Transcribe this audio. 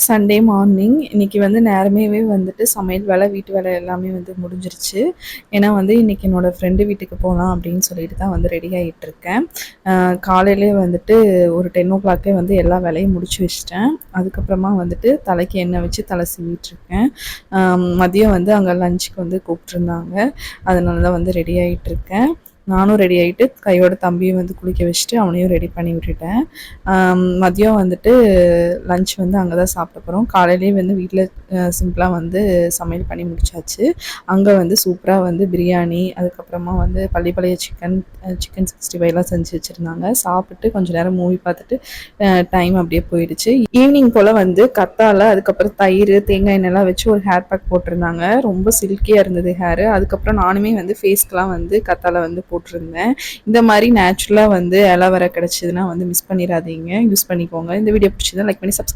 Sunday morning இன்றைக்கி வந்து நேரமேவே வந்துட்டு சமையல் வேலை வீட்டு வேலை எல்லாமே வந்து முடிஞ்சிருச்சு. ஏன்னா வந்து இன்றைக்கி என்னோடய ஃப்ரெண்டு வீட்டுக்கு போகலாம் அப்படின்னு சொல்லிட்டு தான் வந்து ரெடி ஆகிட்டுருக்கேன். காலையிலே வந்துட்டு ஒரு 10 வந்து எல்லா வேலையும் முடிச்சு வச்சிட்டேன். அதுக்கப்புறமா வந்துட்டு தலைக்கு எண்ணெய் வச்சு தலை சீவிட்டுருக்கேன். மதியம் வந்து அங்கே லஞ்சுக்கு வந்து கூப்பிட்ருந்தாங்க. அதனால தான் வந்து ரெடி ஆகிட்டுருக்கேன். நானும் ரெடி ஆகிட்டு கையோட தம்பியும் வந்து குளிக்க வச்சுட்டு அவனையும் ரெடி பண்ணி விட்டுட்டேன். மதியம் வந்துட்டு லஞ்ச் வந்து அங்கே தான் சாப்பிட போகிறோம். காலையிலேயே வந்து வீட்டில் சிம்பிளாக வந்து சமையல் பண்ணி முடிச்சாச்சு. அங்கே வந்து சூப்பராக வந்து பிரியாணி, அதுக்கப்புறமா வந்து பள்ளிப்பாளைய சிக்கன் 65 செஞ்சு வச்சுருந்தாங்க. சாப்பிட்டு கொஞ்சம் நேரம் மூவி பார்த்துட்டு டைம் அப்படியே போயிடுச்சு. ஈவினிங் போல் வந்து கத்தாழை, அதுக்கப்புறம் தயிர், தேங்காய் எண்ணெய்லாம் வச்சு ஒரு ஹேர் பேக் போட்டிருந்தாங்க. ரொம்ப சில்கியாக இருந்தது ஹேரு. அதுக்கப்புறம் நானுமே வந்து ஃபேஸ்க்கெலாம் வந்து கத்தாழை வந்து போட்டிருந்தேன். இந்த மாதிரி நேச்சுரலாக வந்து அலோவேரா கிடச்சிதுன்னா வந்து மிஸ் பண்ணிடாதீங்க, யூஸ் பண்ணிக்கோங்க. இந்த வீடியோ பிடிச்சதுன்னா லைக் பண்ணி சப்ஸ்கிரைப்